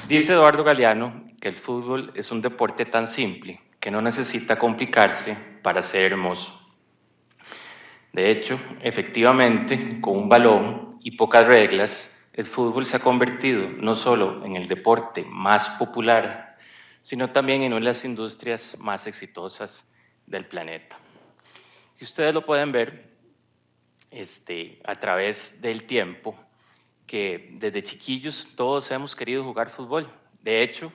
Dice Eduardo Galeano que el fútbol es un deporte tan simple que no necesita complicarse para ser hermoso. De hecho, efectivamente, con un balón y pocas reglas, el fútbol se ha convertido no solo en el deporte más popular, sino también en una de las industrias más exitosas del planeta. Y ustedes lo pueden ver a través del tiempo, que desde chiquillos todos hemos querido jugar fútbol. De hecho,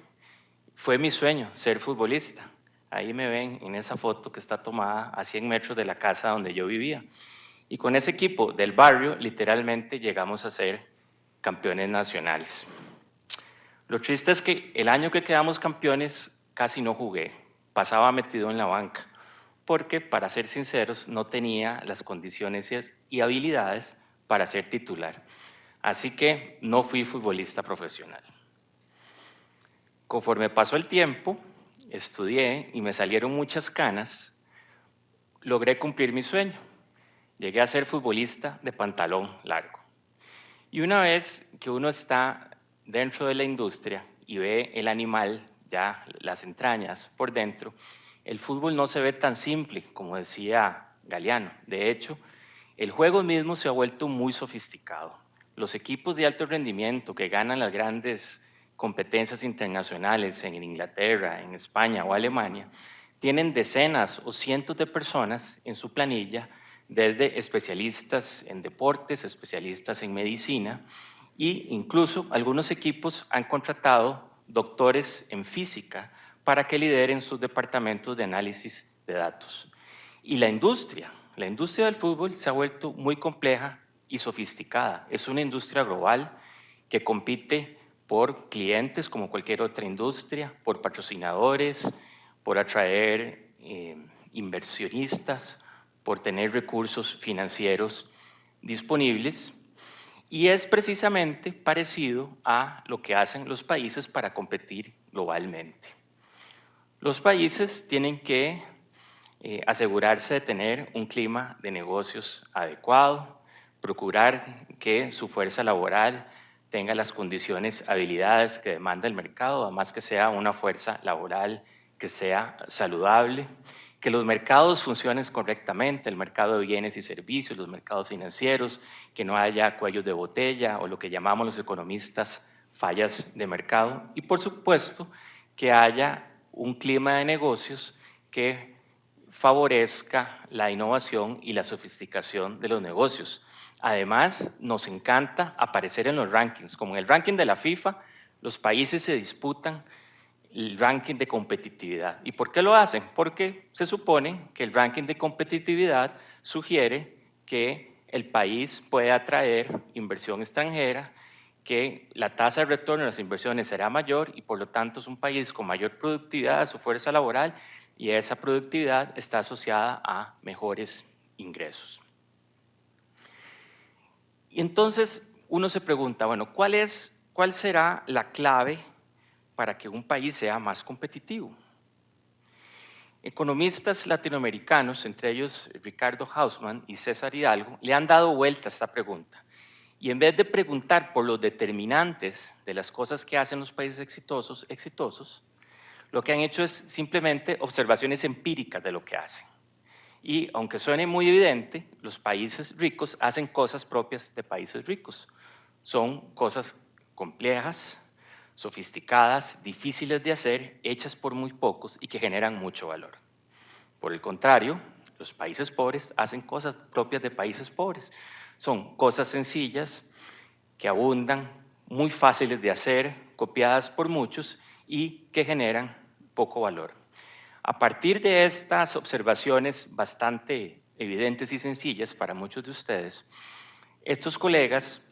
fue mi sueño ser futbolista. Ahí me ven en esa foto que está tomada a 100 metros de la casa donde yo vivía. Y con ese equipo del barrio, literalmente llegamos a ser campeones nacionales. Lo triste es que el año que quedamos campeones casi no jugué, pasaba metido en la banca, porque, para ser sinceros, no tenía las condiciones y habilidades para ser titular. Así que no fui futbolista profesional. Conforme pasó el tiempo, estudié y me salieron muchas canas, logré cumplir mi sueño. Llegué a ser futbolista de pantalón largo. Y una vez que uno está dentro de la industria y ve el animal, ya las entrañas por dentro, el fútbol no se ve tan simple como decía Galeano. De hecho, el juego mismo se ha vuelto muy sofisticado. Los equipos de alto rendimiento que ganan las grandes competencias internacionales en Inglaterra, en España o Alemania, tienen decenas o cientos de personas en su planilla, desde especialistas en deportes, especialistas en medicina, e incluso algunos equipos han contratado doctores en física para que lideren sus departamentos de análisis de datos. Y la industria del fútbol se ha vuelto muy compleja y sofisticada. Es una industria global que compite por clientes como cualquier otra industria, por patrocinadores, por atraer inversionistas, por tener recursos financieros disponibles, y es precisamente parecido a lo que hacen los países para competir globalmente. Los países tienen que asegurarse de tener un clima de negocios adecuado, procurar que su fuerza laboral tenga las condiciones, habilidades que demanda el mercado, además que sea una fuerza laboral que sea saludable, que los mercados funcionen correctamente, el mercado de bienes y servicios, los mercados financieros, que no haya cuellos de botella o lo que llamamos los economistas fallas de mercado, y por supuesto que haya un clima de negocios que favorezca la innovación y la sofisticación de los negocios. Además, nos encanta aparecer en los rankings. Como en el ranking de la FIFA, los países se disputan el ranking de competitividad. ¿Y por qué lo hacen? Porque se supone que el ranking de competitividad sugiere que el país puede atraer inversión extranjera, que la tasa de retorno de las inversiones será mayor y por lo tanto es un país con mayor productividad de su fuerza laboral, y esa productividad está asociada a mejores ingresos. Y entonces uno se pregunta, bueno, ¿cuál será la clave para que un país sea más competitivo? Economistas latinoamericanos, entre ellos Ricardo Hausmann y César Hidalgo, le han dado vuelta a esta pregunta. Y en vez de preguntar por los determinantes de las cosas que hacen los países exitosos, lo que han hecho es simplemente observaciones empíricas de lo que hacen. Y aunque suene muy evidente, los países ricos hacen cosas propias de países ricos. Son cosas complejas, sofisticadas, difíciles de hacer, hechas por muy pocos y que generan mucho valor. Por el contrario, los países pobres hacen cosas propias de países pobres. Son cosas sencillas, que abundan, muy fáciles de hacer, copiadas por muchos y que generan poco valor. A partir de estas observaciones bastante evidentes y sencillas para muchos de ustedes, estos colegas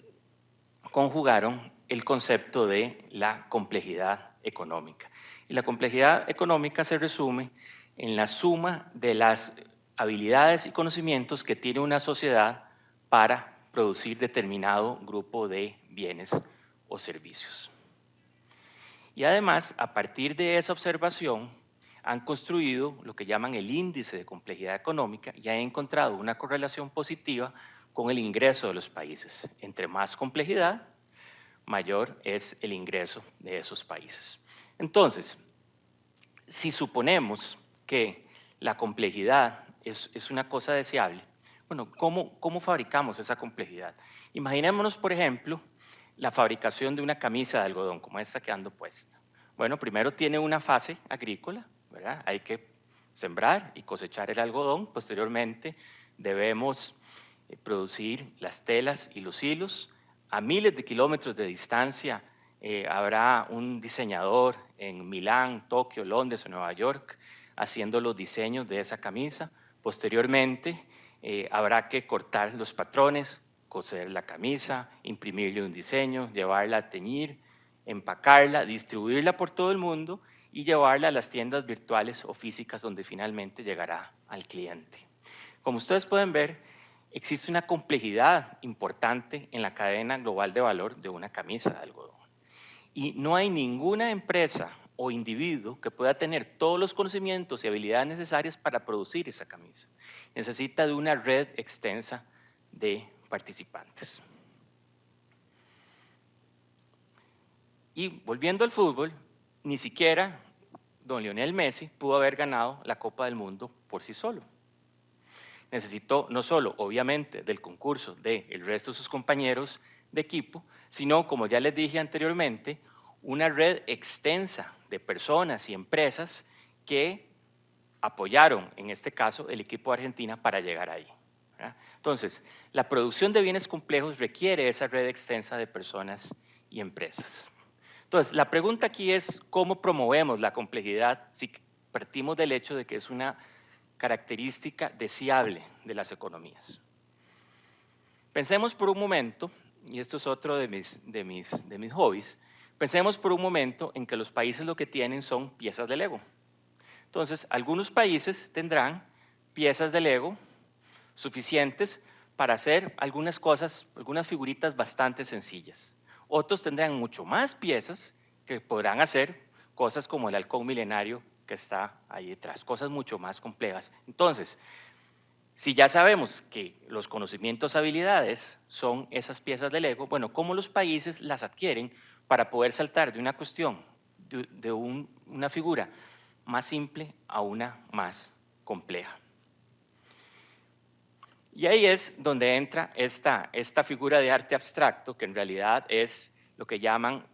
conjugaron el concepto de la complejidad económica. Y la complejidad económica se resume en la suma de las habilidades y conocimientos que tiene una sociedad para producir determinado grupo de bienes o servicios. Y además, a partir de esa observación, han construido lo que llaman el índice de complejidad económica y han encontrado una correlación positiva con el ingreso de los países. Entre más complejidad, mayor es el ingreso de esos países. Entonces, si suponemos que la complejidad es una cosa deseable, bueno, ¿cómo fabricamos esa complejidad? Imaginémonos, por ejemplo, la fabricación de una camisa de algodón, como esta que ando puesta. Bueno, primero tiene una fase agrícola, ¿verdad? Hay que sembrar y cosechar el algodón. Posteriormente debemos producir las telas y los hilos. A miles de kilómetros de distancia habrá un diseñador en Milán, Tokio, Londres o Nueva York haciendo los diseños de esa camisa. Posteriormente habrá que cortar los patrones, coser la camisa, imprimirle un diseño, llevarla a teñir, empacarla, distribuirla por todo el mundo y llevarla a las tiendas virtuales o físicas donde finalmente llegará al cliente. Como ustedes pueden ver, existe una complejidad importante en la cadena global de valor de una camisa de algodón. Y no hay ninguna empresa o individuo que pueda tener todos los conocimientos y habilidades necesarias para producir esa camisa. Necesita de una red extensa de participantes. Y volviendo al fútbol, ni siquiera don Lionel Messi pudo haber ganado la Copa del Mundo por sí solo. Necesitó no solo, obviamente, del concurso del resto de sus compañeros de equipo, sino, como ya les dije anteriormente, una red extensa de personas y empresas que apoyaron, en este caso, el equipo de Argentina para llegar ahí. ¿Verdad? Entonces, la producción de bienes complejos requiere esa red extensa de personas y empresas. Entonces, la pregunta aquí es cómo promovemos la complejidad si partimos del hecho de que es una característica deseable de las economías. Pensemos por un momento, y esto es otro de mis hobbies, pensemos por un momento en que los países lo que tienen son piezas de Lego. Entonces, algunos países tendrán piezas de Lego suficientes para hacer algunas cosas, algunas figuritas bastante sencillas. Otros tendrán mucho más piezas que podrán hacer cosas como el halcón milenario que está ahí detrás, cosas mucho más complejas. Entonces, si ya sabemos que los conocimientos, habilidades son esas piezas de Lego, bueno, ¿cómo los países las adquieren para poder saltar de una cuestión, de una figura más simple a una más compleja? Y ahí es donde entra esta figura de arte abstracto, que en realidad es lo que llaman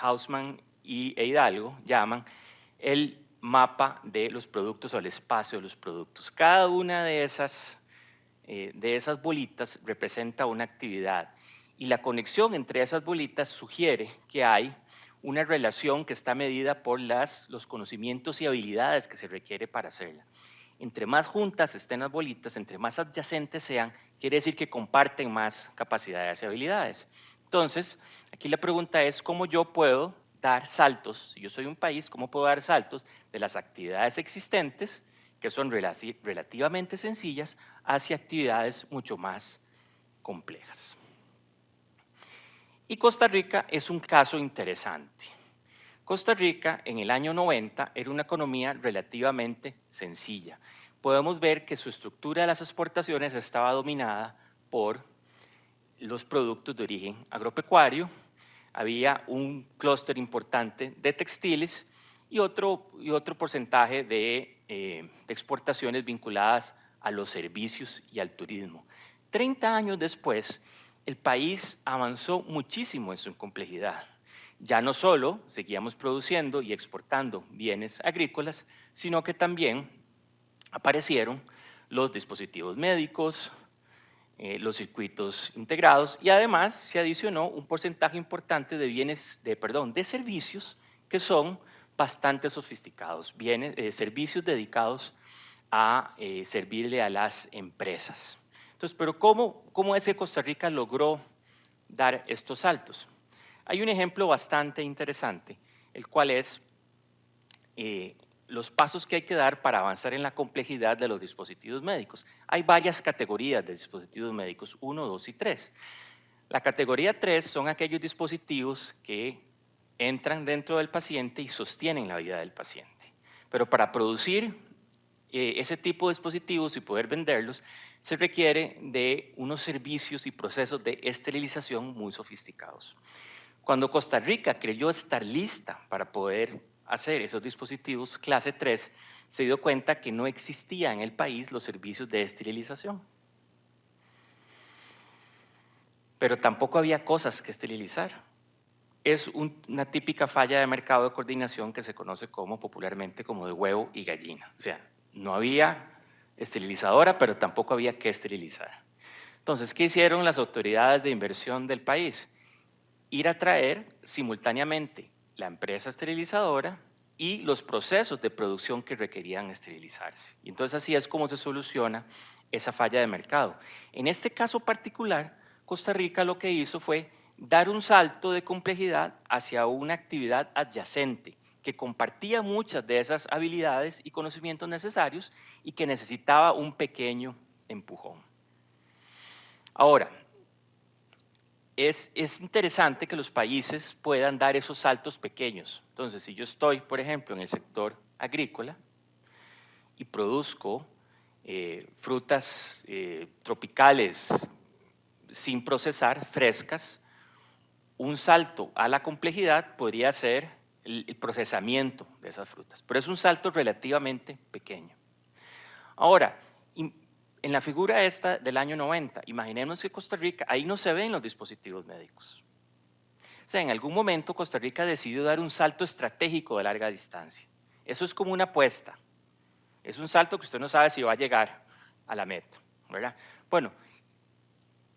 Hausmann e Hidalgo, llaman el mapa de los productos o el espacio de los productos. Cada una de esas bolitas representa una actividad y la conexión entre esas bolitas sugiere que hay una relación que está medida por los conocimientos y habilidades que se requiere para hacerla. Entre más juntas estén las bolitas, entre más adyacentes sean, quiere decir que comparten más capacidades y habilidades. Entonces, aquí la pregunta es cómo yo puedo dar saltos, si yo soy un país, cómo puedo dar saltos de las actividades existentes, que son relativamente sencillas, hacia actividades mucho más complejas. Y Costa Rica es un caso interesante. Costa Rica en el año 90 era una economía relativamente sencilla. Podemos ver que su estructura de las exportaciones estaba dominada por los productos de origen agropecuario, había un clúster importante de textiles y otro porcentaje de exportaciones vinculadas a los servicios y al turismo. 30 años después, el país avanzó muchísimo en su complejidad. Ya no solo seguíamos produciendo y exportando bienes agrícolas, sino que también aparecieron los dispositivos médicos, los circuitos integrados y además se adicionó un porcentaje importante de servicios que son bastante sofisticados, servicios dedicados a servirle a las empresas. Entonces, pero ¿cómo es que Costa Rica logró dar estos saltos? Hay un ejemplo bastante interesante, el cual es los pasos que hay que dar para avanzar en la complejidad de los dispositivos médicos. Hay varias categorías de dispositivos médicos, 1, 2 y 3. La categoría 3 son aquellos dispositivos que entran dentro del paciente y sostienen la vida del paciente. Pero para producir ese tipo de dispositivos y poder venderlos, se requiere de unos servicios y procesos de esterilización muy sofisticados. Cuando Costa Rica creyó estar lista para poder hacer esos dispositivos clase 3, se dio cuenta que no existía en el país los servicios de esterilización. Pero tampoco había cosas que esterilizar. Es una típica falla de mercado de coordinación que se conoce popularmente como de huevo y gallina. O sea, no había esterilizadora, pero tampoco había que esterilizar. Entonces, ¿qué hicieron las autoridades de inversión del país? Ir a traer simultáneamente la empresa esterilizadora y los procesos de producción que requerían esterilizarse. Y entonces así es como se soluciona esa falla de mercado. En este caso particular, Costa Rica lo que hizo fue dar un salto de complejidad hacia una actividad adyacente que compartía muchas de esas habilidades y conocimientos necesarios y que necesitaba un pequeño empujón. Ahora, es interesante que los países puedan dar esos saltos pequeños. Entonces, si yo estoy, por ejemplo, en el sector agrícola y produzco frutas tropicales sin procesar, frescas, un salto a la complejidad podría ser el procesamiento de esas frutas, pero es un salto relativamente pequeño. Ahora, en la figura esta del año 90, imaginemos que Costa Rica, ahí no se ven los dispositivos médicos. O sea, en algún momento Costa Rica decidió dar un salto estratégico de larga distancia. Eso es como una apuesta. Es un salto que usted no sabe si va a llegar a la meta, ¿verdad? Bueno,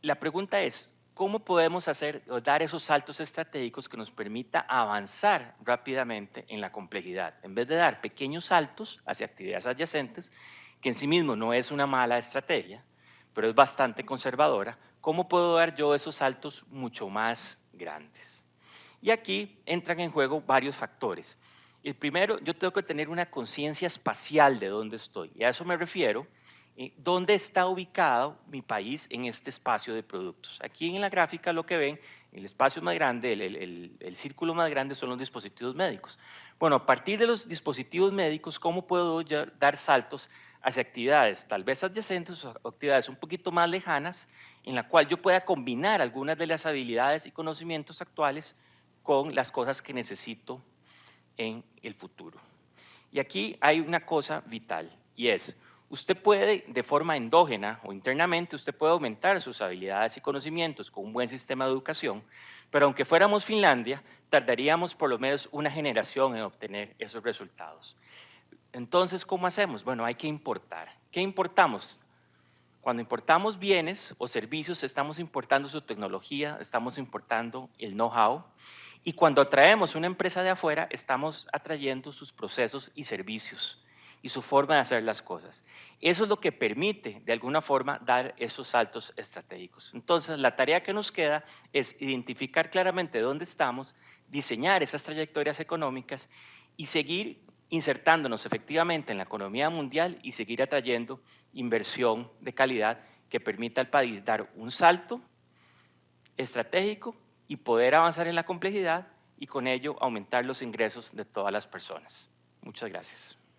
la pregunta es, ¿cómo podemos dar esos saltos estratégicos que nos permita avanzar rápidamente en la complejidad? En vez de dar pequeños saltos hacia actividades adyacentes, que en sí mismo no es una mala estrategia, pero es bastante conservadora, ¿cómo puedo dar yo esos saltos mucho más grandes? Y aquí entran en juego varios factores. El primero, yo tengo que tener una conciencia espacial de dónde estoy, y a eso me refiero. ¿Dónde está ubicado mi país en este espacio de productos? Aquí en la gráfica lo que ven, el espacio más grande, el círculo más grande son los dispositivos médicos. Bueno, a partir de los dispositivos médicos, ¿cómo puedo yo dar saltos hacia actividades tal vez adyacentes o actividades un poquito más lejanas, en la cual yo pueda combinar algunas de las habilidades y conocimientos actuales con las cosas que necesito en el futuro? Y aquí hay una cosa vital, y es, usted puede, de forma endógena o internamente, usted puede aumentar sus habilidades y conocimientos con un buen sistema de educación, pero aunque fuéramos Finlandia, tardaríamos por lo menos una generación en obtener esos resultados. Entonces, ¿cómo hacemos? Bueno, hay que importar. ¿Qué importamos? Cuando importamos bienes o servicios, estamos importando su tecnología, estamos importando el know-how, y cuando atraemos una empresa de afuera, estamos atrayendo sus procesos y servicios y su forma de hacer las cosas. Eso es lo que permite, de alguna forma, dar esos saltos estratégicos. Entonces, la tarea que nos queda es identificar claramente dónde estamos, diseñar esas trayectorias económicas y seguir insertándonos efectivamente en la economía mundial y seguir atrayendo inversión de calidad que permita al país dar un salto estratégico y poder avanzar en la complejidad y con ello aumentar los ingresos de todas las personas. Muchas gracias.